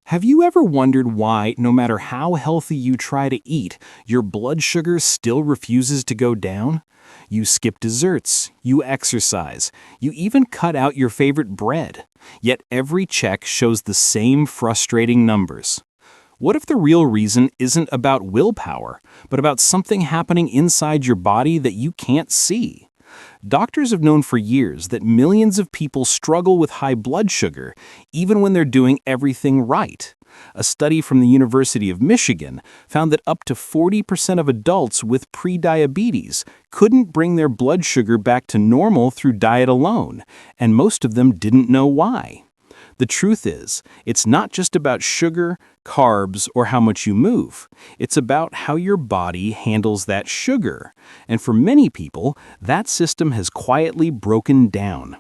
Have you ever wondered why, no matter how healthy you try to eat, your blood sugar still refuses to go down? You skip desserts, you exercise, you even cut out your favorite bread. Yet every check shows the same frustrating numbers. What if the real reason isn't about willpower, but about something happening inside your body that you can't see? Doctors have known for years that millions of people struggle with high blood sugar, even when they're doing everything right. A study from the University of Michigan found that up to 40% of adults with prediabetes couldn't bring their blood sugar back to normal through diet alone, and most of them didn't know why. The truth is, it's not just about sugar, carbs, or how much you move. It's about how your body handles that sugar. And for many people, that system has quietly broken down.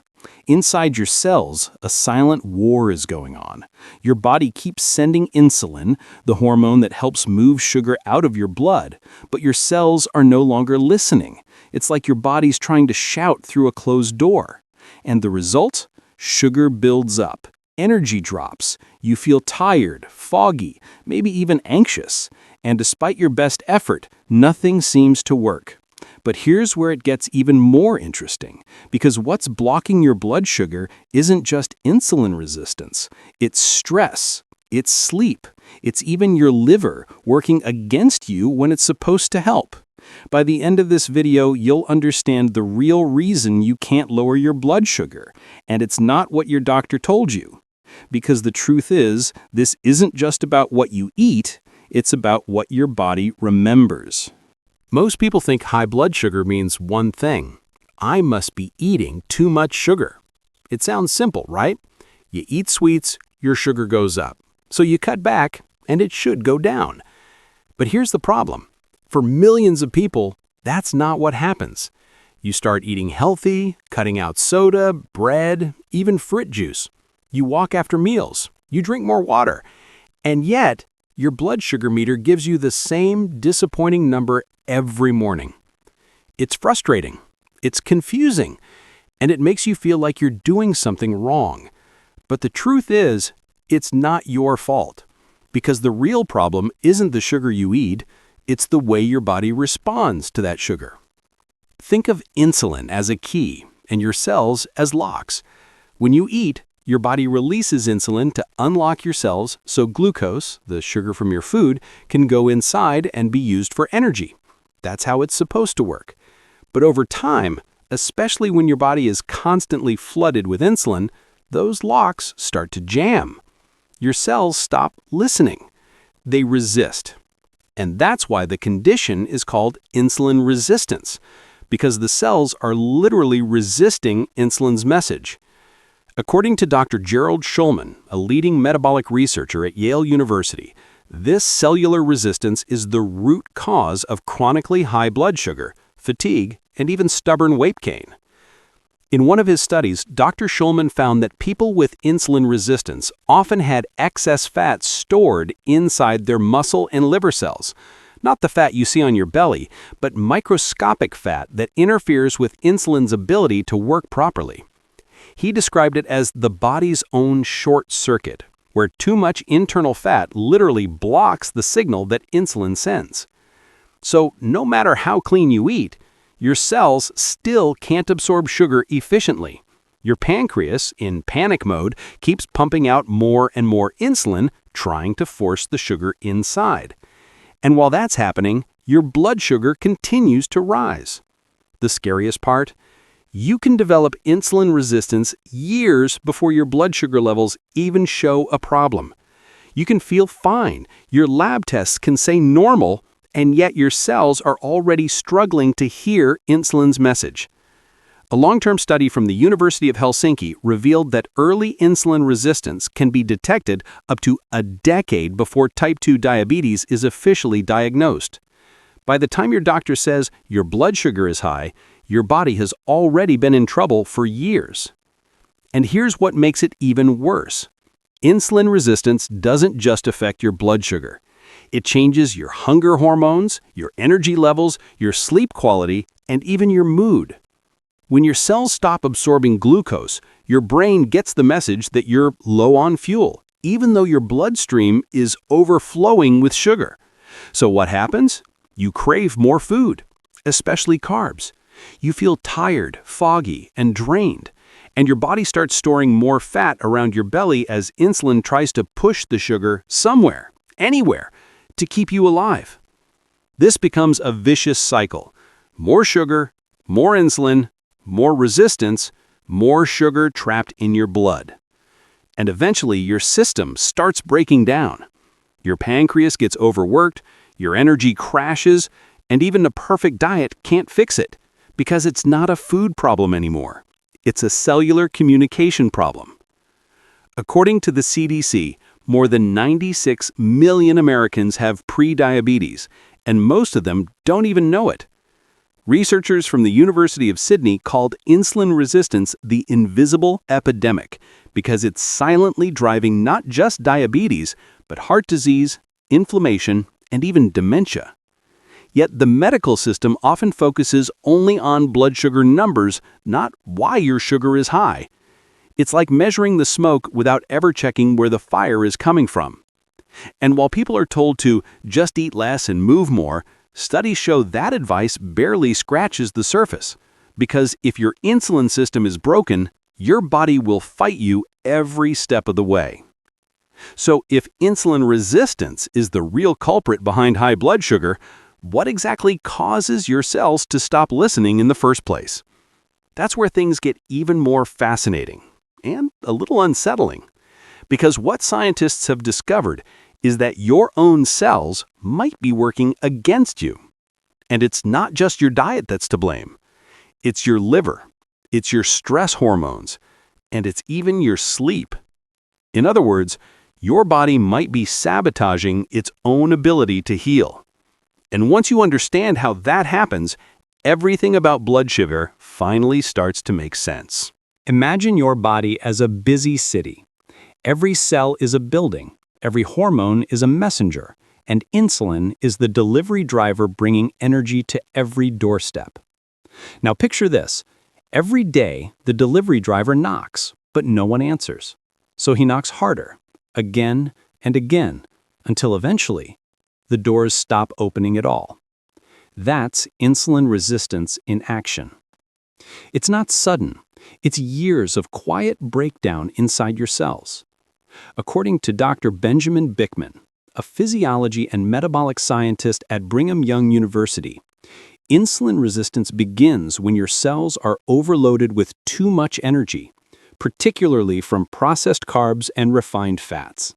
Inside your cells, a silent war is going on. Your body keeps sending insulin, the hormone that helps move sugar out of your blood, but your cells are no longer listening. It's like your body's trying to shout through a closed door. And the result? Sugar builds up. Energy drops. You feel tired, foggy, maybe even anxious. And despite your best effort, nothing seems to work. But here's where it gets even more interesting, because what's blocking your blood sugar isn't just insulin resistance. It's stress, it's sleep, it's even your liver working against you when it's supposed to help. By the end of this video, you'll understand the real reason you can't lower your blood sugar, and it's not what your doctor told you. Because the truth is, this isn't just about what you eat, it's about what your body remembers. Most people think high blood sugar means one thing: I must be eating too much sugar. It sounds simple, right? You eat sweets, your sugar goes up. So you cut back, and it should go down. But here's the problem. For millions of people, that's not what happens. You start eating healthy, cutting out soda, bread, even fruit juice. You walk after meals. You drink more water. And yet, your blood sugar meter gives you the same disappointing number every morning. It's frustrating. It's confusing. And it makes you feel like you're doing something wrong. But the truth is, it's not your fault. Because the real problem isn't the sugar you eat, it's the way your body responds to that sugar. Think of insulin as a key and your cells as locks. When you eat, your body releases insulin to unlock your cells so glucose, the sugar from your food, can go inside and be used for energy. That's how it's supposed to work. But over time, especially when your body is constantly flooded with insulin, those locks start to jam. Your cells stop listening. They resist. And that's why the condition is called insulin resistance, because the cells are literally resisting insulin's message. According to Dr. Gerald Shulman, a leading metabolic researcher at Yale University, this cellular resistance is the root cause of chronically high blood sugar, fatigue, and even stubborn weight gain. In one of his studies, Dr. Shulman found that people with insulin resistance often had excess fat stored inside their muscle and liver cells. Not the fat you see on your belly, but microscopic fat that interferes with insulin's ability to work properly. He described it as the body's own short circuit, where too much internal fat literally blocks the signal that insulin sends. So no matter how clean you eat, your cells still can't absorb sugar efficiently. Your pancreas, in panic mode, keeps pumping out more and more insulin, trying to force the sugar inside. And while that's happening, your blood sugar continues to rise. The scariest part? You can develop insulin resistance years before your blood sugar levels even show a problem. You can feel fine, your lab tests can say normal, and yet your cells are already struggling to hear insulin's message. A long-term study from the University of Helsinki revealed that early insulin resistance can be detected up to a decade before type 2 diabetes is officially diagnosed. By the time your doctor says your blood sugar is high, your body has already been in trouble for years. And here's what makes it even worse. Insulin resistance doesn't just affect your blood sugar. It changes your hunger hormones, your energy levels, your sleep quality, and even your mood. When your cells stop absorbing glucose, your brain gets the message that you're low on fuel. even though your bloodstream is overflowing with sugar. So what happens? You crave more food, especially carbs. You feel tired, foggy, and drained, and your body starts storing more fat around your belly as insulin tries to push the sugar somewhere, anywhere, to keep you alive. This becomes a vicious cycle. More sugar, more insulin, more resistance, more sugar trapped in your blood. And eventually your system starts breaking down. Your pancreas gets overworked, your energy crashes, and even a perfect diet can't fix it, because it's not a food problem anymore. It's a cellular communication problem. According to the CDC, more than 96 million Americans have pre-diabetes, and most of them don't even know it. Researchers from the University of Sydney called insulin resistance the invisible epidemic because it's silently driving not just diabetes, but heart disease, inflammation, and even dementia. Yet the medical system often focuses only on blood sugar numbers, not why your sugar is high. It's like measuring the smoke without ever checking where the fire is coming from. And while people are told to just eat less and move more, studies show that advice barely scratches the surface. Because if your insulin system is broken, your body will fight you every step of the way. So if insulin resistance is the real culprit behind high blood sugar, what exactly causes your cells to stop listening in the first place? That's where things get even more fascinating and a little unsettling. Because what scientists have discovered is that your own cells might be working against you. And it's not just your diet that's to blame. It's your liver, it's your stress hormones, and it's even your sleep. In other words, your body might be sabotaging its own ability to heal. And once you understand how that happens, everything about blood sugar finally starts to make sense. Imagine your body as a busy city. Every cell is a building, every hormone is a messenger, and insulin is the delivery driver bringing energy to every doorstep. Now picture this. Every day, the delivery driver knocks, but no one answers. So he knocks harder, again and again, until eventually, the doors stop opening at all. That's insulin resistance in action. It's not sudden. It's years of quiet breakdown inside your cells. According to Dr. Benjamin Bickman, a physiology and metabolic scientist at Brigham Young University, insulin resistance begins when your cells are overloaded with too much energy, particularly from processed carbs and refined fats.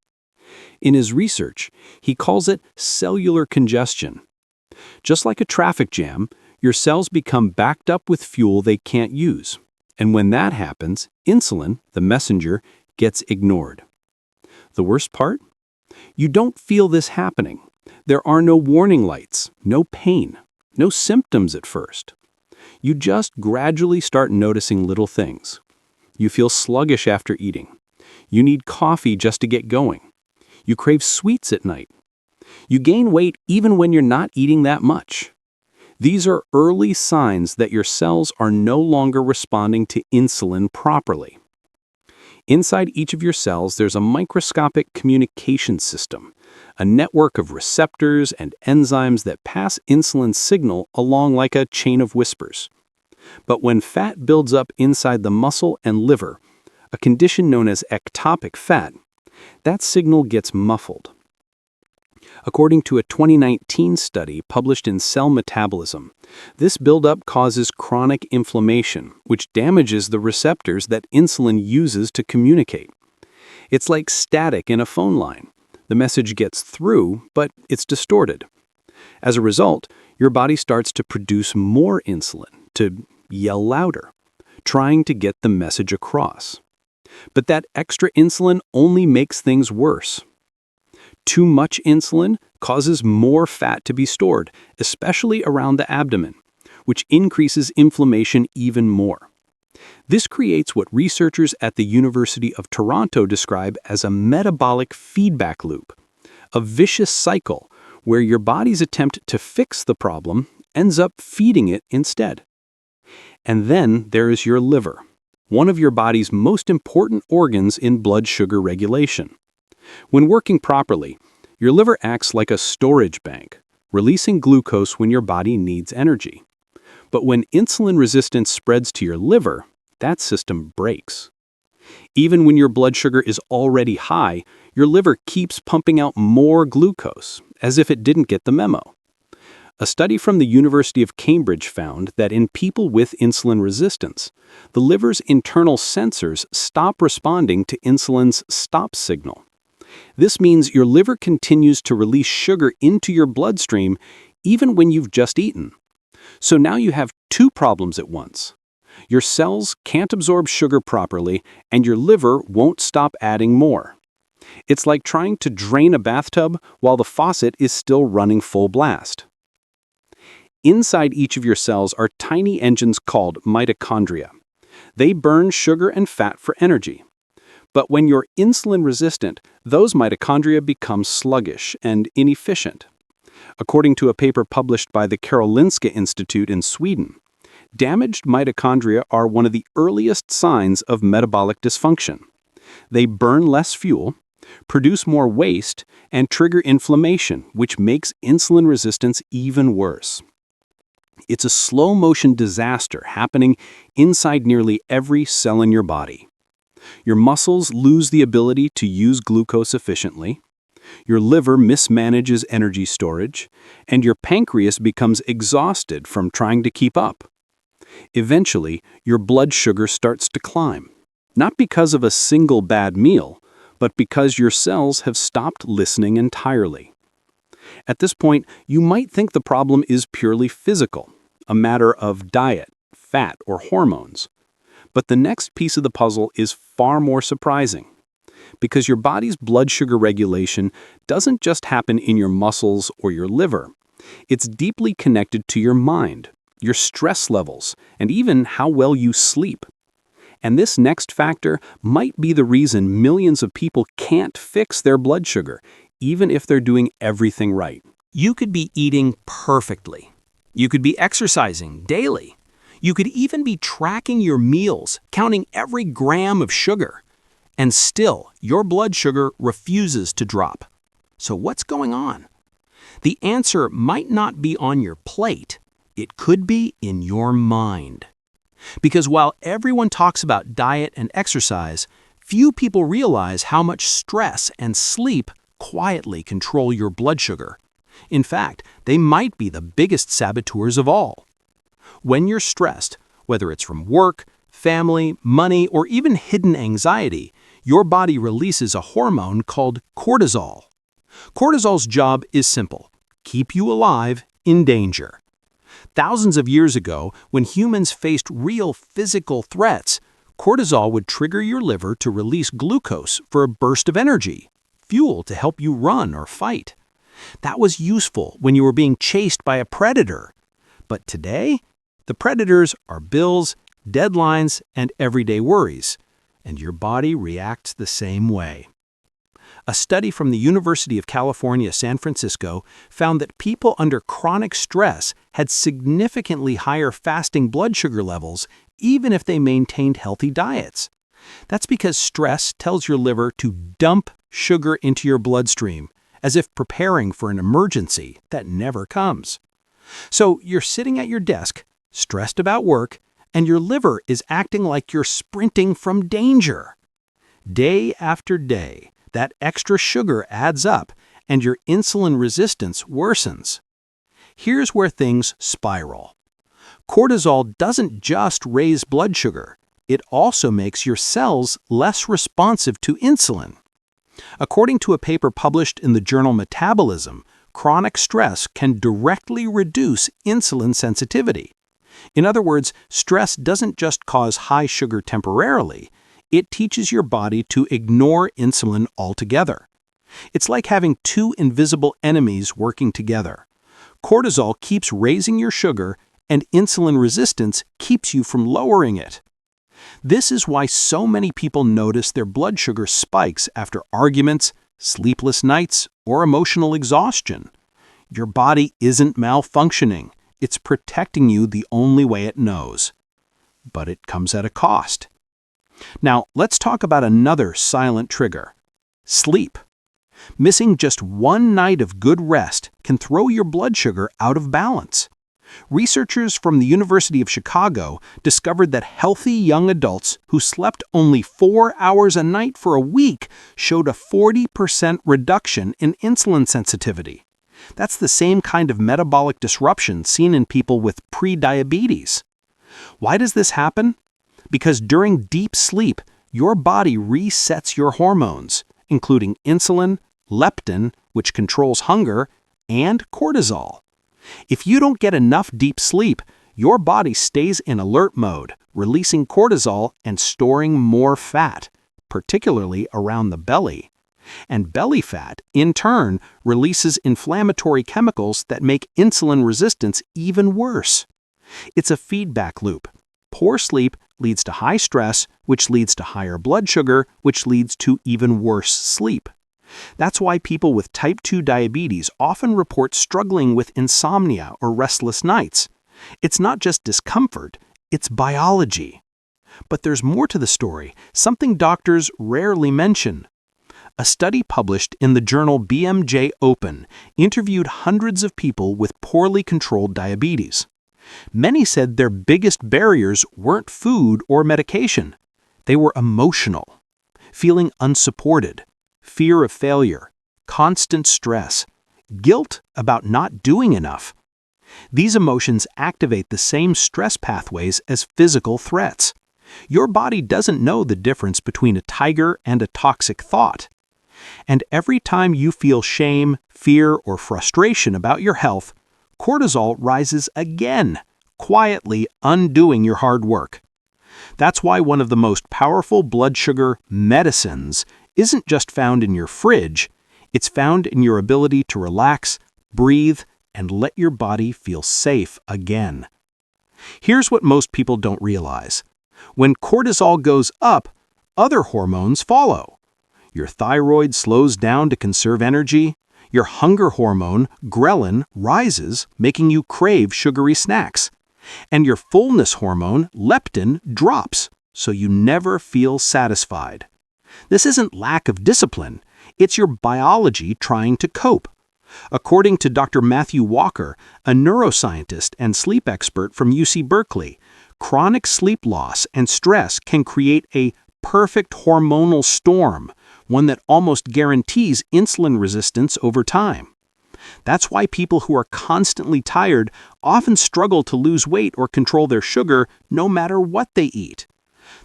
In his research, he calls it cellular congestion. Just like a traffic jam, your cells become backed up with fuel they can't use. And when that happens, insulin, the messenger, gets ignored. The worst part? You don't feel this happening. There are no warning lights, no pain, no symptoms at first. You just gradually start noticing little things. You feel sluggish after eating. You need coffee just to get going. You crave sweets at night. You gain weight even when you're not eating that much. These are early signs that your cells are no longer responding to insulin properly. Inside each of your cells, there's a microscopic communication system, a network of receptors and enzymes that pass insulin signal along like a chain of whispers. But when fat builds up inside the muscle and liver, a condition known as ectopic fat, that signal gets muffled. According to a 2019 study published in Cell Metabolism, this buildup causes chronic inflammation, which damages the receptors that insulin uses to communicate. It's like static in a phone line. The message gets through, but it's distorted. As a result, your body starts to produce more insulin, to yell louder, trying to get the message across. But that extra insulin only makes things worse. Too much insulin causes more fat to be stored, especially around the abdomen, which increases inflammation even more. This creates what researchers at the University of Toronto describe as a metabolic feedback loop, a vicious cycle where your body's attempt to fix the problem ends up feeding it instead. And then there is your liver, one of your body's most important organs in blood sugar regulation. When working properly, your liver acts like a storage bank, releasing glucose when your body needs energy. But when insulin resistance spreads to your liver, that system breaks. Even when your blood sugar is already high, your liver keeps pumping out more glucose, as if it didn't get the memo. A study from the University of Cambridge found that in people with insulin resistance, the liver's internal sensors stop responding to insulin's stop signal. This means your liver continues to release sugar into your bloodstream even when you've just eaten. So now you have two problems at once. Your cells can't absorb sugar properly, and your liver won't stop adding more. It's like trying to drain a bathtub while the faucet is still running full blast. Inside each of your cells are tiny engines called mitochondria. They burn sugar and fat for energy. But when you're insulin resistant, those mitochondria become sluggish and inefficient. According to a paper published by the Karolinska Institute in Sweden, damaged mitochondria are one of the earliest signs of metabolic dysfunction. They burn less fuel, produce more waste, and trigger inflammation, which makes insulin resistance even worse. It's a slow-motion disaster happening inside nearly every cell in your body. Your muscles lose the ability to use glucose efficiently, your liver mismanages energy storage, and your pancreas becomes exhausted from trying to keep up. Eventually, your blood sugar starts to climb, not because of a single bad meal, but because your cells have stopped listening entirely. At this point, you might think the problem is purely physical, a matter of diet, fat, or hormones. But the next piece of the puzzle is far more surprising, because your body's blood sugar regulation doesn't just happen in your muscles or your liver. It's deeply connected to your mind, your stress levels, and even how well you sleep. And this next factor might be the reason millions of people can't fix their blood sugar, even if they're doing everything right. You could be eating perfectly. You could be exercising daily. You could even be tracking your meals, counting every gram of sugar. And still, your blood sugar refuses to drop. So what's going on? The answer might not be on your plate. It could be in your mind. Because while everyone talks about diet and exercise, few people realize how much stress and sleep quietly control your blood sugar. In fact, they might be the biggest saboteurs of all. When you're stressed, whether it's from work, family, money, or even hidden anxiety, your body releases a hormone called cortisol. Cortisol's job is simple: keep you alive in danger. Thousands of years ago, when humans faced real physical threats, cortisol would trigger your liver to release glucose for a burst of energy, fuel to help you run or fight. That was useful when you were being chased by a predator. But today, the predators are bills, deadlines, and everyday worries, and your body reacts the same way. A study from the University of California, San Francisco found that people under chronic stress had significantly higher fasting blood sugar levels even if they maintained healthy diets. That's because stress tells your liver to dump sugar into your bloodstream, as if preparing for an emergency that never comes. So you're sitting at your desk, stressed about work, and your liver is acting like you're sprinting from danger. Day after day, that extra sugar adds up, and your insulin resistance worsens. Here's where things spiral. Cortisol doesn't just raise blood sugar, it also makes your cells less responsive to insulin. According to a paper published in the journal Metabolism, chronic stress can directly reduce insulin sensitivity. In other words, stress doesn't just cause high sugar temporarily, it teaches your body to ignore insulin altogether. It's like having two invisible enemies working together. Cortisol keeps raising your sugar, and insulin resistance keeps you from lowering it. This is why so many people notice their blood sugar spikes after arguments, sleepless nights, or emotional exhaustion. Your body isn't malfunctioning. It's protecting you the only way it knows. But it comes at a cost. Now, let's talk about another silent trigger: sleep. Missing just one night of good rest can throw your blood sugar out of balance. Researchers from the University of Chicago discovered that healthy young adults who slept only 4 hours a night for a week showed a 40% reduction in insulin sensitivity. That's the same kind of metabolic disruption seen in people with prediabetes. Why does this happen? Because during deep sleep, your body resets your hormones, including insulin, leptin, which controls hunger, and cortisol. If you don't get enough deep sleep, your body stays in alert mode, releasing cortisol and storing more fat, particularly around the belly. And belly fat, in turn, releases inflammatory chemicals that make insulin resistance even worse. It's a feedback loop. Poor sleep leads to high stress, which leads to higher blood sugar, which leads to even worse sleep. That's why people with type 2 diabetes often report struggling with insomnia or restless nights. It's not just discomfort, it's biology. But there's more to the story, something doctors rarely mention. A study published in the journal BMJ Open interviewed hundreds of people with poorly controlled diabetes. Many said their biggest barriers weren't food or medication. They were emotional, feeling unsupported, fear of failure, constant stress, guilt about not doing enough. These emotions activate the same stress pathways as physical threats. Your body doesn't know the difference between a tiger and a toxic thought. And every time you feel shame, fear, or frustration about your health, cortisol rises again, quietly undoing your hard work. That's why one of the most powerful blood sugar medicines isn't just found in your fridge, it's found in your ability to relax, breathe, and let your body feel safe again. Here's what most people don't realize. When cortisol goes up, other hormones follow. Your thyroid slows down to conserve energy. Your hunger hormone, ghrelin, rises, making you crave sugary snacks. And your fullness hormone, leptin, drops, so you never feel satisfied. This isn't lack of discipline. It's your biology trying to cope. According to Dr. Matthew Walker, a neuroscientist and sleep expert from UC Berkeley, chronic sleep loss and stress can create a perfect hormonal storm, one that almost guarantees insulin resistance over time. That's why people who are constantly tired often struggle to lose weight or control their sugar no matter what they eat.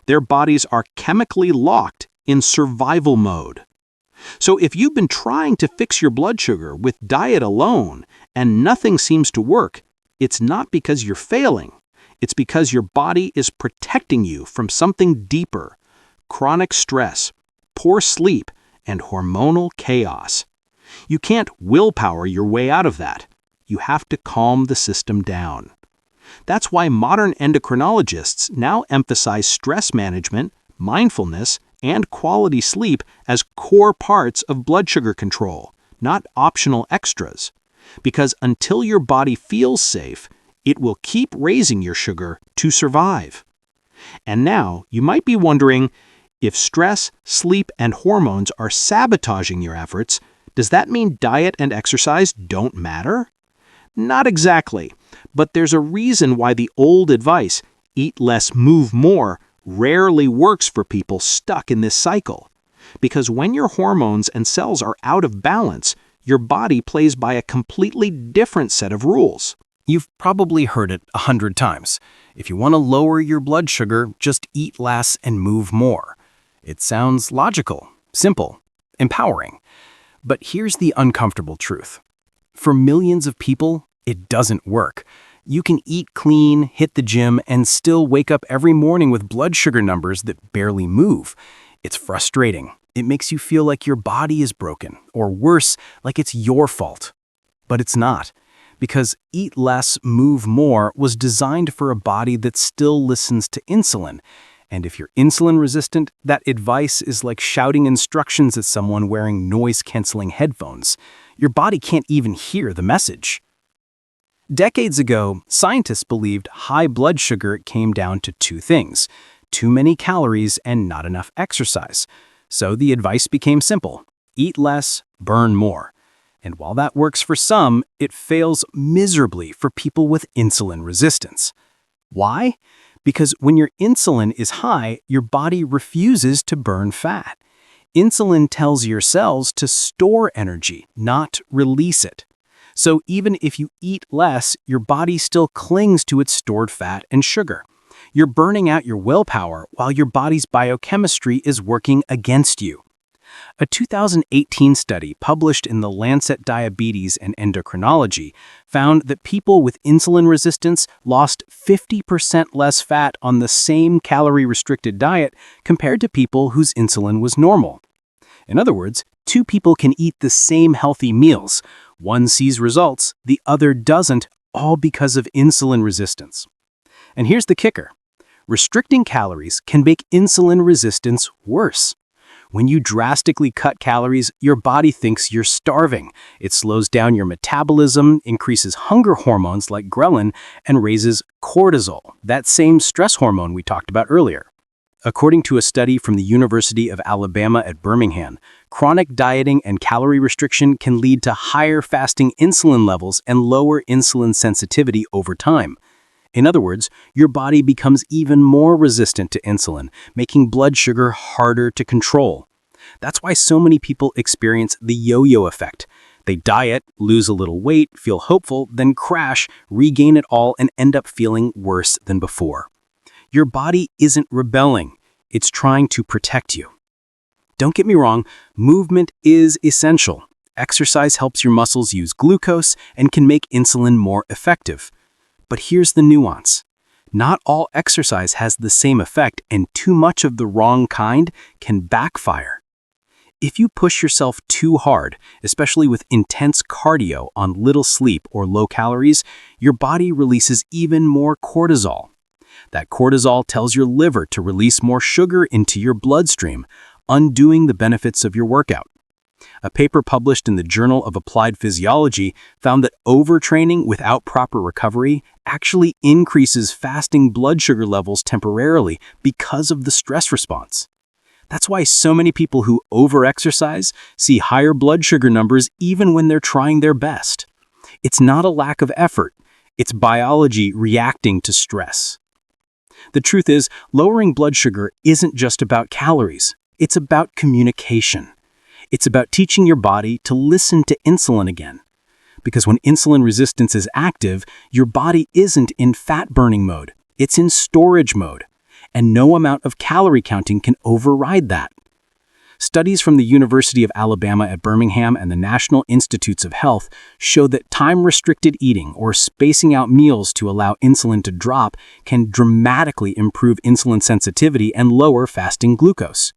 Their bodies are chemically locked in survival mode. So if you've been trying to fix your blood sugar with diet alone and nothing seems to work, it's not because you're failing. It's because your body is protecting you from something deeper: chronic stress, poor sleep, and hormonal chaos. You can't willpower your way out of that. You have to calm the system down. That's why modern endocrinologists now emphasize stress management, mindfulness, and quality sleep as core parts of blood sugar control, not optional extras. Because until your body feels safe, it will keep raising your sugar to survive. And now, you might be wondering, if stress, sleep, and hormones are sabotaging your efforts, does that mean diet and exercise don't matter? Not exactly, but there's a reason why the old advice, eat less, move more, rarely works for people stuck in this cycle. Because when your hormones and cells are out of balance, your body plays by a completely different set of rules. You've probably heard it 100 times. If you want to lower your blood sugar, just eat less and move more. It sounds logical, simple, empowering. But here's the uncomfortable truth. For millions of people, it doesn't work. You can eat clean, hit the gym, and still wake up every morning with blood sugar numbers that barely move. It's frustrating. It makes you feel like your body is broken, or worse, like it's your fault. But it's not. Because Eat Less, Move More was designed for a body that still listens to insulin. And if you're insulin resistant, that advice is like shouting instructions at someone wearing noise-canceling headphones. Your body can't even hear the message. Decades ago, scientists believed high blood sugar came down to two things: too many calories and not enough exercise. So the advice became simple: eat less, burn more. And while that works for some, it fails miserably for people with insulin resistance. Why? Because when your insulin is high, your body refuses to burn fat. Insulin tells your cells to store energy, not release it. So even if you eat less, your body still clings to its stored fat and sugar. You're burning out your willpower while your body's biochemistry is working against you. A 2018 study published in the Lancet Diabetes and Endocrinology found that people with insulin resistance lost 50% less fat on the same calorie-restricted diet compared to people whose insulin was normal. In other words, two people can eat the same healthy meals. One sees results, the other doesn't, all because of insulin resistance. And here's the kicker. Restricting calories can make insulin resistance worse. When you drastically cut calories, your body thinks you're starving. It slows down your metabolism, increases hunger hormones like ghrelin, and raises cortisol, that same stress hormone we talked about earlier. According to a study from the University of Alabama at Birmingham, chronic dieting and calorie restriction can lead to higher fasting insulin levels and lower insulin sensitivity over time. In other words, your body becomes even more resistant to insulin, making blood sugar harder to control. That's why so many people experience the yo-yo effect. They diet, lose a little weight, feel hopeful, then crash, regain it all, and end up feeling worse than before. Your body isn't rebelling. It's trying to protect you. Don't get me wrong, movement is essential. Exercise helps your muscles use glucose and can make insulin more effective. But here's the nuance. Not all exercise has the same effect, and too much of the wrong kind can backfire. If you push yourself too hard, especially with intense cardio on little sleep or low calories, your body releases even more cortisol. That cortisol tells your liver to release more sugar into your bloodstream, undoing the benefits of your workout. A paper published in the Journal of Applied Physiology found that overtraining without proper recovery actually increases fasting blood sugar levels temporarily because of the stress response. That's why so many people who overexercise see higher blood sugar numbers even when they're trying their best. It's not a lack of effort, it's biology reacting to stress. The truth is, lowering blood sugar isn't just about calories, it's about communication. It's about teaching your body to listen to insulin again. Because when insulin resistance is active, your body isn't in fat-burning mode. It's in storage mode. And no amount of calorie counting can override that. Studies from the University of Alabama at Birmingham and the National Institutes of Health show that time-restricted eating or spacing out meals to allow insulin to drop can dramatically improve insulin sensitivity and lower fasting glucose.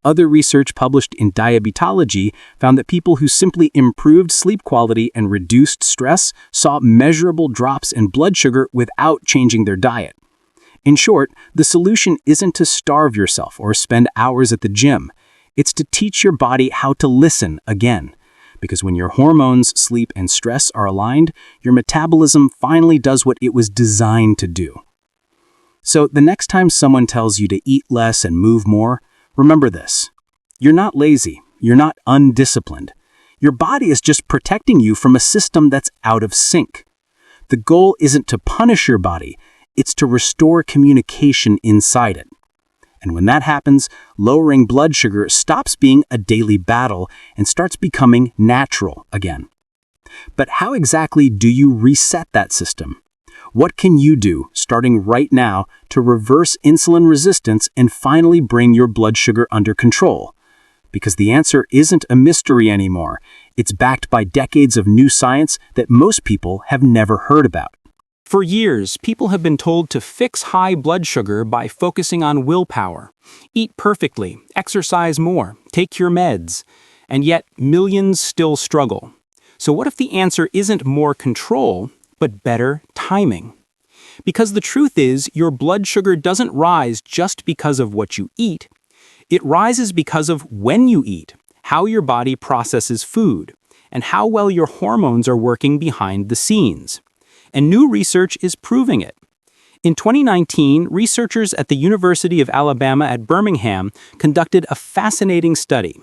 Other research published in Diabetology found that people who simply improved sleep quality and reduced stress saw measurable drops in blood sugar without changing their diet. In short, the solution isn't to starve yourself or spend hours at the gym. It's to teach your body how to listen again. Because when your hormones, sleep, and stress are aligned, your metabolism finally does what it was designed to do. So the next time someone tells you to eat less and move more, remember this. You're not lazy. You're not undisciplined. Your body is just protecting you from a system that's out of sync. The goal isn't to punish your body. It's to restore communication inside it. And when that happens, lowering blood sugar stops being a daily battle and starts becoming natural again. But how exactly do you reset that system? What can you do, starting right now, to reverse insulin resistance and finally bring your blood sugar under control? Because the answer isn't a mystery anymore. It's backed by decades of new science that most people have never heard about. For years, people have been told to fix high blood sugar by focusing on willpower. Eat perfectly, exercise more, take your meds. And yet, millions still struggle. So what if the answer isn't more control, but better timing? Because the truth is, your blood sugar doesn't rise just because of what you eat. It rises because of when you eat, how your body processes food, and how well your hormones are working behind the scenes. And new research is proving it. In 2019, researchers at the University of Alabama at Birmingham conducted a fascinating study.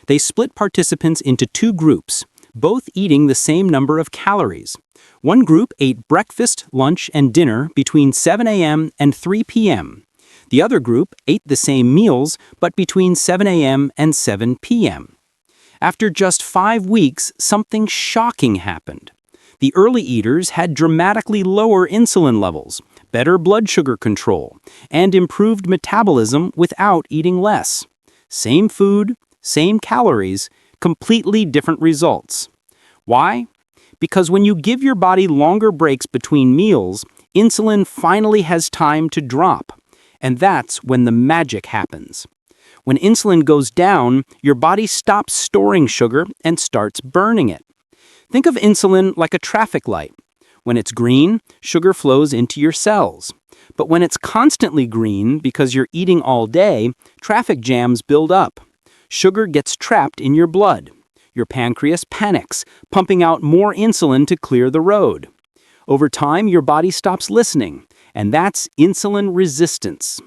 They split participants into two groups, both eating the same number of calories. One group ate breakfast, lunch, and dinner between 7 a.m. and 3 p.m. The other group ate the same meals, but between 7 a.m. and 7 p.m. After just 5 weeks, something shocking happened. The early eaters had dramatically lower insulin levels, better blood sugar control, and improved metabolism without eating less. Same food, same calories, completely different results. Why? Because when you give your body longer breaks between meals, insulin finally has time to drop. And that's when the magic happens. When insulin goes down, your body stops storing sugar and starts burning it. Think of insulin like a traffic light. When it's green, sugar flows into your cells. But when it's constantly green because you're eating all day, traffic jams build up. Sugar gets trapped in your blood. Your pancreas panics, pumping out more insulin to clear the road. Over time, your body stops listening, and that's insulin resistance.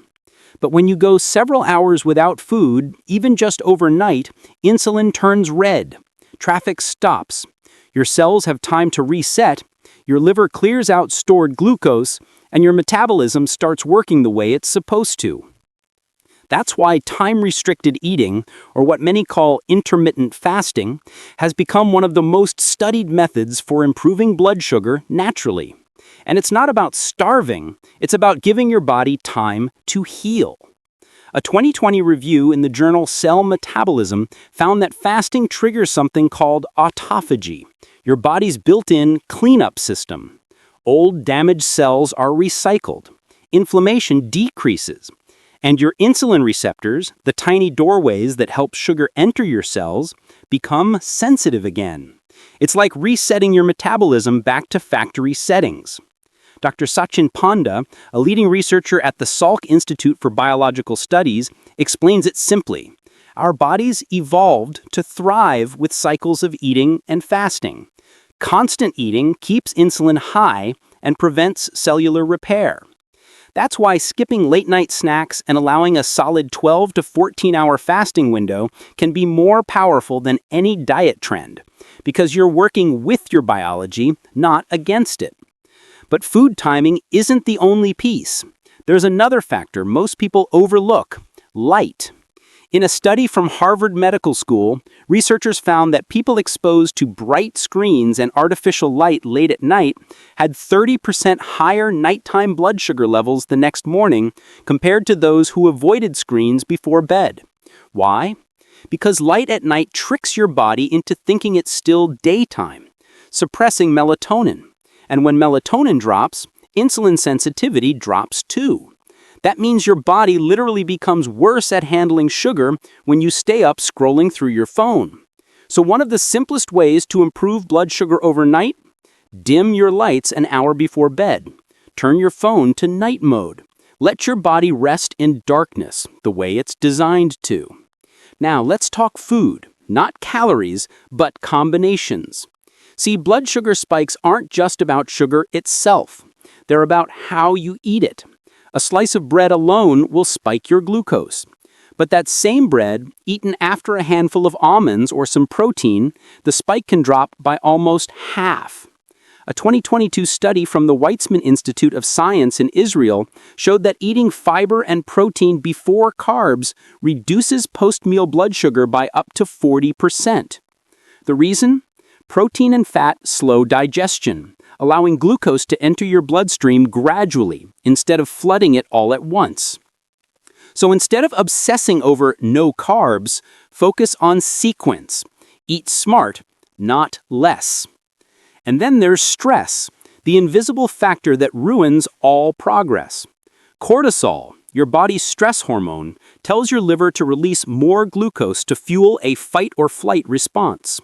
But when you go several hours without food, even just overnight, insulin turns red. Traffic stops. Your cells have time to reset, your liver clears out stored glucose, and your metabolism starts working the way it's supposed to. That's why time-restricted eating, or what many call intermittent fasting, has become one of the most studied methods for improving blood sugar naturally. And it's not about starving, it's about giving your body time to heal. A 2020 review in the journal Cell Metabolism found that fasting triggers something called autophagy, your body's built-in cleanup system. Old, damaged cells are recycled. Inflammation decreases. And your insulin receptors, the tiny doorways that help sugar enter your cells, become sensitive again. It's like resetting your metabolism back to factory settings. Dr. Sachin Panda, a leading researcher at the Salk Institute for Biological Studies, explains it simply. Our bodies evolved to thrive with cycles of eating and fasting. Constant eating keeps insulin high and prevents cellular repair. That's why skipping late-night snacks and allowing a solid 12 to 14-hour fasting window can be more powerful than any diet trend, because you're working with your biology, not against it. But food timing isn't the only piece. There's another factor most people overlook: light. In a study from Harvard Medical School, researchers found that people exposed to bright screens and artificial light late at night had 30% higher nighttime blood sugar levels the next morning compared to those who avoided screens before bed. Why? Because light at night tricks your body into thinking it's still daytime, suppressing melatonin. And when melatonin drops, insulin sensitivity drops too. That means your body literally becomes worse at handling sugar when you stay up scrolling through your phone. So one of the simplest ways to improve blood sugar overnight? Dim your lights an hour before bed. Turn your phone to night mode. Let your body rest in darkness, the way it's designed to. Now let's talk food, not calories, but combinations. See, blood sugar spikes aren't just about sugar itself. They're about how you eat it. A slice of bread alone will spike your glucose. But that same bread, eaten after a handful of almonds or some protein, the spike can drop by almost half. A 2022 study from the Weizmann Institute of Science in Israel showed that eating fiber and protein before carbs reduces post-meal blood sugar by up to 40%. The reason? Protein and fat slow digestion, allowing glucose to enter your bloodstream gradually instead of flooding it all at once. So instead of obsessing over no carbs, focus on sequence. Eat smart, not less. And then there's stress, the invisible factor that ruins all progress. Cortisol, your body's stress hormone, tells your liver to release more glucose to fuel a fight-or-flight response.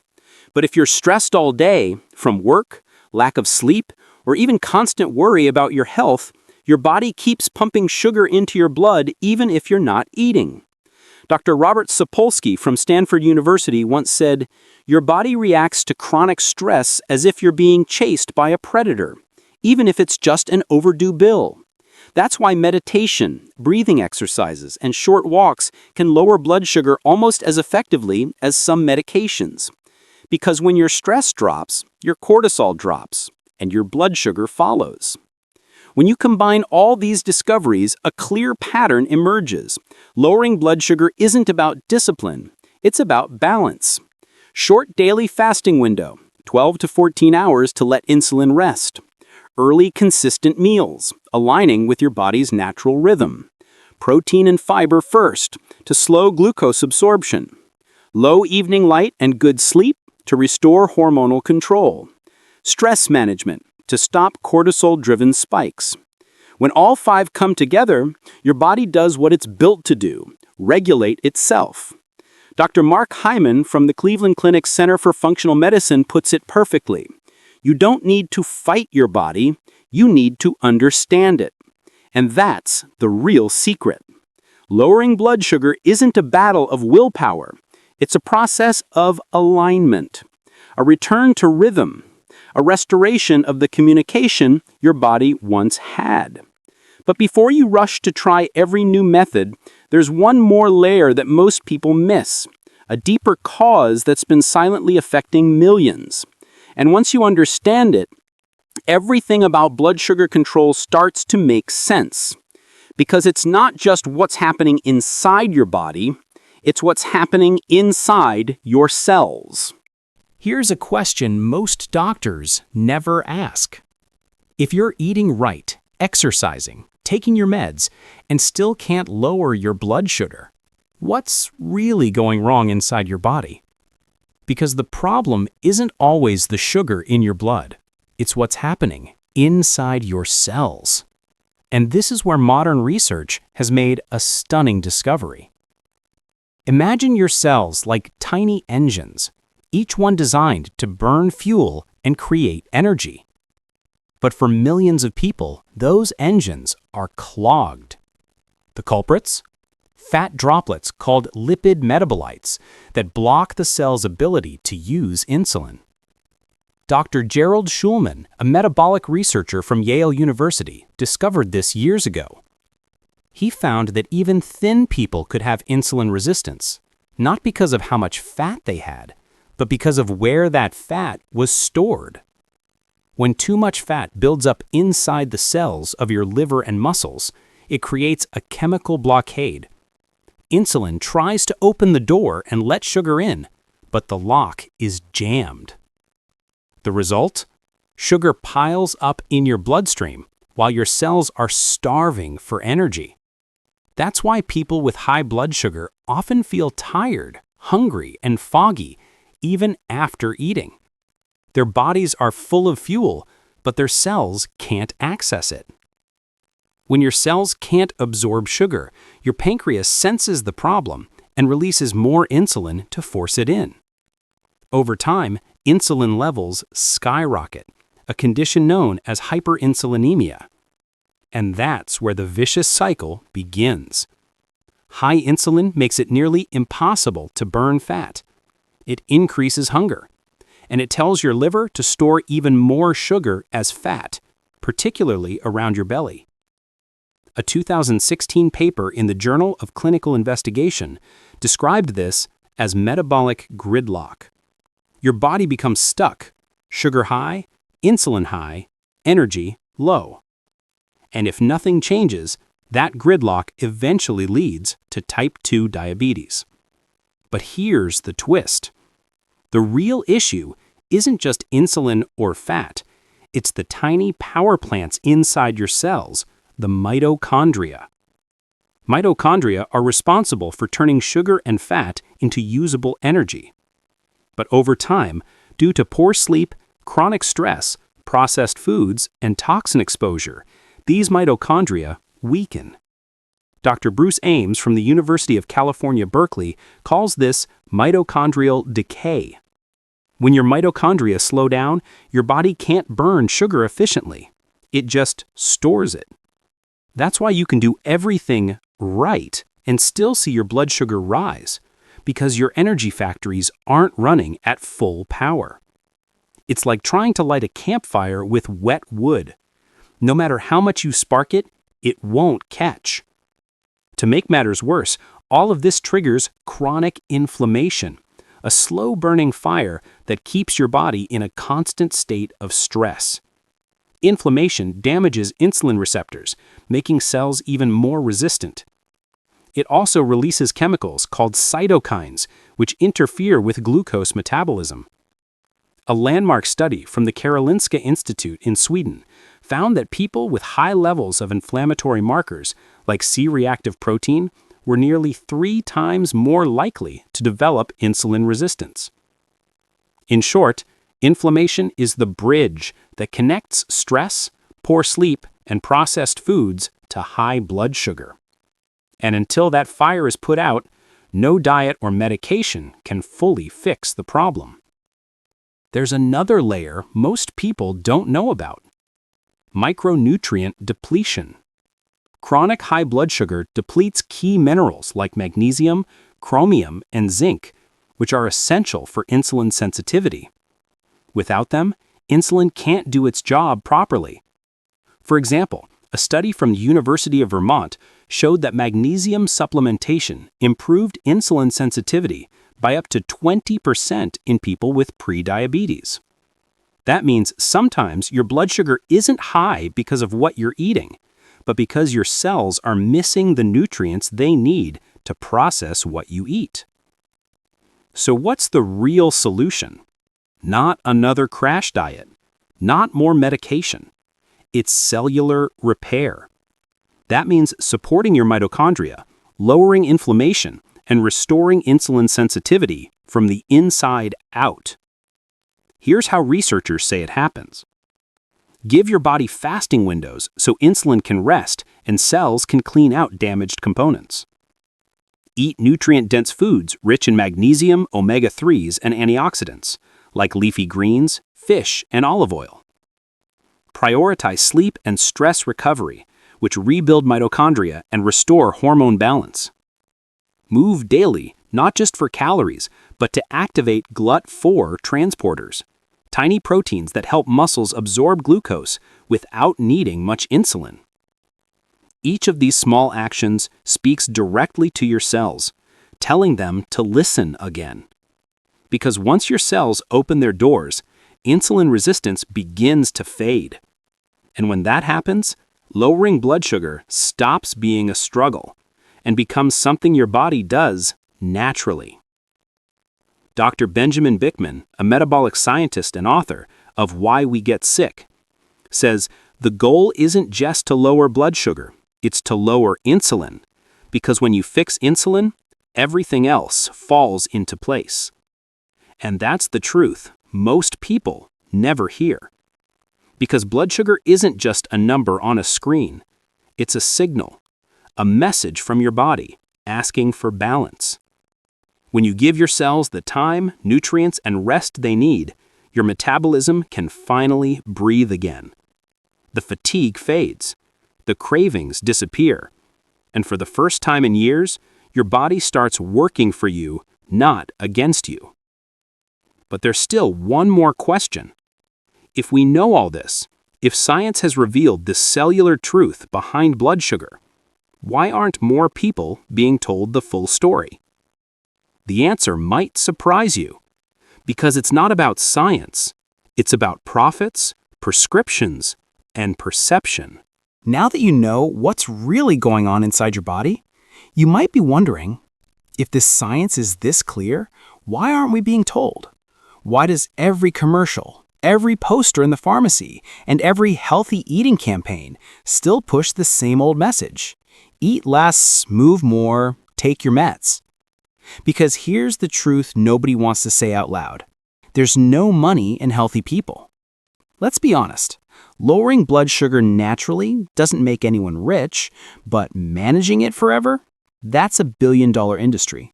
But if you're stressed all day, from work, lack of sleep, or even constant worry about your health, your body keeps pumping sugar into your blood even if you're not eating. Dr. Robert Sapolsky from Stanford University once said, "Your body reacts to chronic stress as if you're being chased by a predator, even if it's just an overdue bill." That's why meditation, breathing exercises, and short walks can lower blood sugar almost as effectively as some medications. Because when your stress drops, your cortisol drops, and your blood sugar follows. When you combine all these discoveries, a clear pattern emerges. Lowering blood sugar isn't about discipline, it's about balance. Short daily fasting window, 12 to 14 hours to let insulin rest. Early, consistent meals, aligning with your body's natural rhythm. Protein and fiber first, to slow glucose absorption. Low evening light and good sleep, to restore hormonal control. Stress management, to stop cortisol-driven spikes. When all five come together, your body does what it's built to do, regulate itself. Dr. Mark Hyman from the Cleveland Clinic Center for Functional Medicine puts it perfectly. You don't need to fight your body, you need to understand it. And that's the real secret. Lowering blood sugar isn't a battle of willpower. It's a process of alignment, a return to rhythm, a restoration of the communication your body once had. But before you rush to try every new method, there's one more layer that most people miss, a deeper cause that's been silently affecting millions. And once you understand it, everything about blood sugar control starts to make sense. Because it's not just what's happening inside your body, it's what's happening inside your cells. Here's a question most doctors never ask. If you're eating right, exercising, taking your meds, and still can't lower your blood sugar, what's really going wrong inside your body? Because the problem isn't always the sugar in your blood. It's what's happening inside your cells. And this is where modern research has made a stunning discovery. Imagine your cells like tiny engines, each one designed to burn fuel and create energy. But for millions of people, those engines are clogged. The culprits? Fat droplets called lipid metabolites that block the cell's ability to use insulin. Dr. Gerald Schulman, a metabolic researcher from Yale University, discovered this years ago. He found that even thin people could have insulin resistance, not because of how much fat they had, but because of where that fat was stored. When too much fat builds up inside the cells of your liver and muscles, it creates a chemical blockade. Insulin tries to open the door and let sugar in, but the lock is jammed. The result? Sugar piles up in your bloodstream while your cells are starving for energy. That's why people with high blood sugar often feel tired, hungry, and foggy even after eating. Their bodies are full of fuel, but their cells can't access it. When your cells can't absorb sugar, your pancreas senses the problem and releases more insulin to force it in. Over time, insulin levels skyrocket, a condition known as hyperinsulinemia. And that's where the vicious cycle begins. High insulin makes it nearly impossible to burn fat. It increases hunger, and it tells your liver to store even more sugar as fat, particularly around your belly. A 2016 paper in the Journal of Clinical Investigation described this as metabolic gridlock. Your body becomes stuck, sugar high, insulin high, energy low. And if nothing changes, that gridlock eventually leads to type 2 diabetes. But here's the twist. The real issue isn't just insulin or fat, it's the tiny power plants inside your cells, the mitochondria. Mitochondria are responsible for turning sugar and fat into usable energy. But over time, due to poor sleep, chronic stress, processed foods, and toxin exposure, these mitochondria weaken. Dr. Bruce Ames from the University of California, Berkeley, calls this mitochondrial decay. When your mitochondria slow down, your body can't burn sugar efficiently. It just stores it. That's why you can do everything right and still see your blood sugar rise, because your energy factories aren't running at full power. It's like trying to light a campfire with wet wood. No matter how much you spark it, it won't catch. To make matters worse, all of this triggers chronic inflammation, a slow-burning fire that keeps your body in a constant state of stress. Inflammation damages insulin receptors, making cells even more resistant. It also releases chemicals called cytokines, which interfere with glucose metabolism. A landmark study from the Karolinska Institute in Sweden found that people with high levels of inflammatory markers, like C-reactive protein, were nearly 3 times more likely to develop insulin resistance. In short, inflammation is the bridge that connects stress, poor sleep, and processed foods to high blood sugar. And until that fire is put out, no diet or medication can fully fix the problem. There's another layer most people don't know about: micronutrient depletion. Chronic high blood sugar depletes key minerals like magnesium, chromium, and zinc, which are essential for insulin sensitivity. Without them, insulin can't do its job properly. For example, a study from the University of Vermont showed that magnesium supplementation improved insulin sensitivity by up to 20% in people with prediabetes. That means sometimes your blood sugar isn't high because of what you're eating, but because your cells are missing the nutrients they need to process what you eat. So what's the real solution? Not another crash diet, not more medication. It's cellular repair. That means supporting your mitochondria, lowering inflammation, and restoring insulin sensitivity from the inside out. Here's how researchers say it happens. Give your body fasting windows so insulin can rest and cells can clean out damaged components. Eat nutrient-dense foods rich in magnesium, omega-3s, and antioxidants, like leafy greens, fish, and olive oil. Prioritize sleep and stress recovery, which rebuild mitochondria and restore hormone balance. Move daily, not just for calories, but to activate GLUT4 transporters, tiny proteins that help muscles absorb glucose without needing much insulin. Each of these small actions speaks directly to your cells, telling them to listen again. Because once your cells open their doors, insulin resistance begins to fade. And when that happens, lowering blood sugar stops being a struggle and becomes something your body does naturally. Dr. Benjamin Bickman, a metabolic scientist and author of Why We Get Sick, says the goal isn't just to lower blood sugar, it's to lower insulin, because when you fix insulin, everything else falls into place. And that's the truth most people never hear. Because blood sugar isn't just a number on a screen. It's a signal, a message from your body asking for balance. When you give your cells the time, nutrients, and rest they need, your metabolism can finally breathe again. The fatigue fades, the cravings disappear, and for the first time in years, your body starts working for you, not against you. But there's still one more question. If we know all this, if science has revealed the cellular truth behind blood sugar, why aren't more people being told the full story? The answer might surprise you, because it's not about science, it's about profits, prescriptions, and perception. Now that you know what's really going on inside your body, you might be wondering, if this science is this clear, why aren't we being told? Why does every commercial, every poster in the pharmacy, and every healthy eating campaign still push the same old message? Eat less, move more, take your meds. Because here's the truth nobody wants to say out loud. There's no money in healthy people. Let's be honest. Lowering blood sugar naturally doesn't make anyone rich, but managing it forever? That's a billion-dollar industry.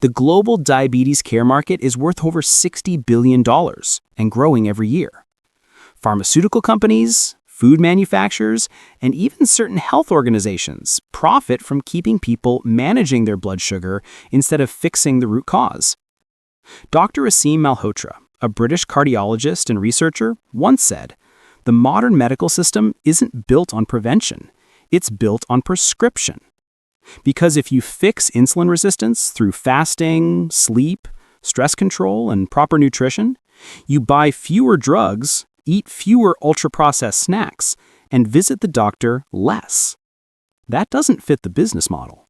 The global diabetes care market is worth over $60 billion and growing every year. Pharmaceutical companies, food manufacturers, and even certain health organizations profit from keeping people managing their blood sugar instead of fixing the root cause. Dr. Aseem Malhotra, a British cardiologist and researcher, once said, "The modern medical system isn't built on prevention. It's built on prescription. Because if you fix insulin resistance through fasting, sleep, stress control, and proper nutrition, you buy fewer drugs, eat fewer ultra-processed snacks, and visit the doctor less. That doesn't fit the business model.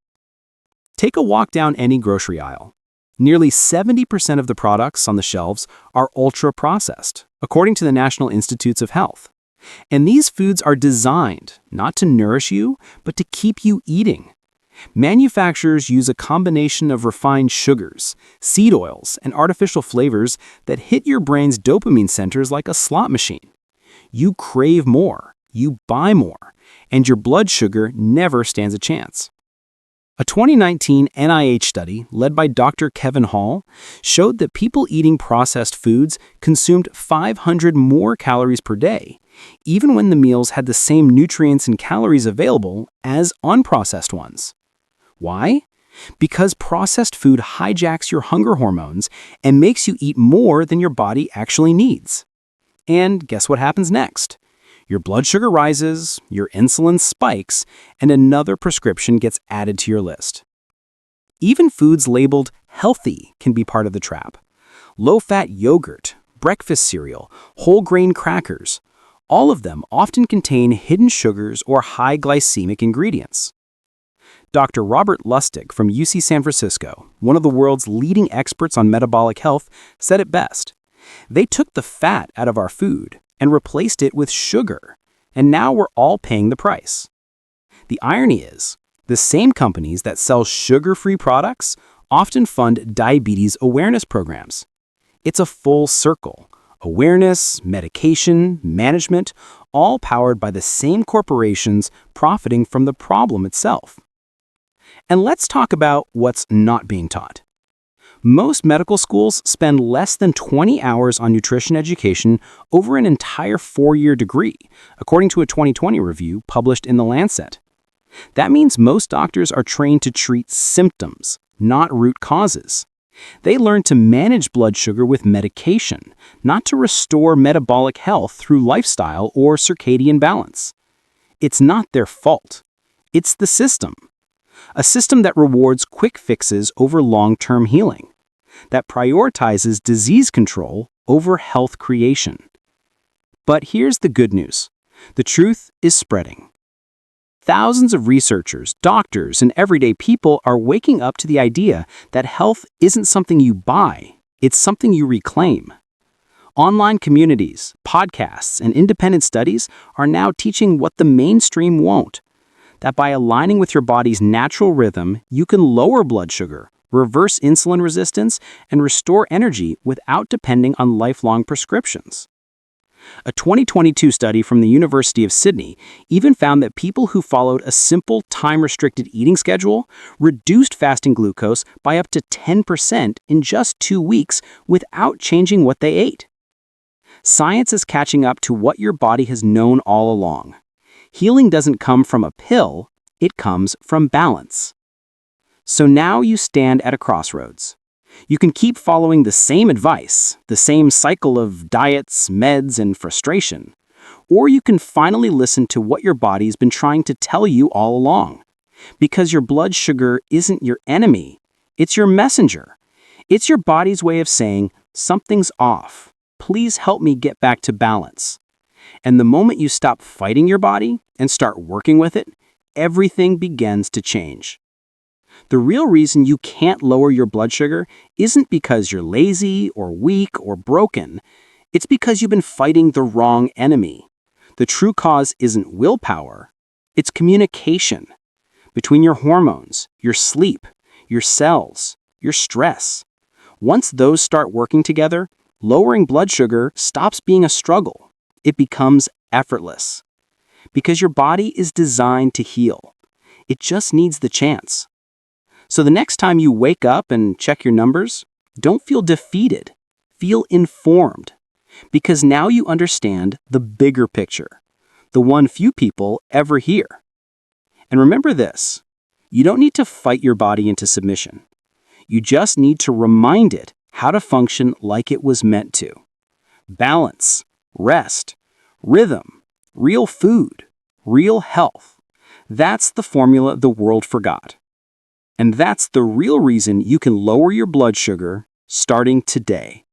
Take a walk down any grocery aisle. Nearly 70% of the products on the shelves are ultra-processed, according to the National Institutes of Health. And these foods are designed not to nourish you, but to keep you eating. Manufacturers use a combination of refined sugars, seed oils, and artificial flavors that hit your brain's dopamine centers like a slot machine. You crave more, you buy more, and your blood sugar never stands a chance. A 2019 NIH study led by Dr. Kevin Hall showed that people eating processed foods consumed 500 more calories per day, even when the meals had the same nutrients and calories available as unprocessed ones. Why? Because processed food hijacks your hunger hormones and makes you eat more than your body actually needs. And guess what happens next? Your blood sugar rises, your insulin spikes, and another prescription gets added to your list. Even foods labeled healthy can be part of the trap. Low-fat yogurt, breakfast cereal, whole grain crackers, all of them often contain hidden sugars or high glycemic ingredients. Dr. Robert Lustig from UC San Francisco, one of the world's leading experts on metabolic health, said it best. They took the fat out of our food and replaced it with sugar, and now we're all paying the price. The irony is, the same companies that sell sugar-free products often fund diabetes awareness programs. It's a full circle. Awareness, medication, management, all powered by the same corporations profiting from the problem itself. And let's talk about what's not being taught. Most medical schools spend less than 20 hours on nutrition education over an entire 4-year degree, according to a 2020 review published in The Lancet. That means most doctors are trained to treat symptoms, not root causes. They learn to manage blood sugar with medication, not to restore metabolic health through lifestyle or circadian balance. It's not their fault. It's the system. A system that rewards quick fixes over long-term healing, that prioritizes disease control over health creation. But here's the good news. The truth is spreading. Thousands of researchers, doctors, and everyday people are waking up to the idea that health isn't something you buy, it's something you reclaim. Online communities, podcasts, and independent studies are now teaching what the mainstream won't. That by aligning with your body's natural rhythm, you can lower blood sugar, reverse insulin resistance, and restore energy without depending on lifelong prescriptions. A 2022 study from the University of Sydney even found that people who followed a simple time-restricted eating schedule reduced fasting glucose by up to 10% in just 2 weeks without changing what they ate. Science is catching up to what your body has known all along. Healing doesn't come from a pill, it comes from balance. So now you stand at a crossroads. You can keep following the same advice, the same cycle of diets, meds, and frustration. Or you can finally listen to what your body's been trying to tell you all along. Because your blood sugar isn't your enemy, it's your messenger. It's your body's way of saying, something's off. Please help me get back to balance. And the moment you stop fighting your body and start working with it, everything begins to change. The real reason you can't lower your blood sugar isn't because you're lazy or weak or broken. It's because you've been fighting the wrong enemy. The true cause isn't willpower, it's communication. Between your hormones, your sleep, your cells, your stress. Once those start working together, lowering blood sugar stops being a struggle. It becomes effortless. Because your body is designed to heal. It just needs the chance. So the next time you wake up and check your numbers, don't feel defeated. Feel informed. Because now you understand the bigger picture, the one few people ever hear. And remember this, you don't need to fight your body into submission. You just need to remind it how to function like it was meant to. Balance, rest, rhythm, real food, real health. That's the formula the world forgot. And that's the real reason you can lower your blood sugar starting today.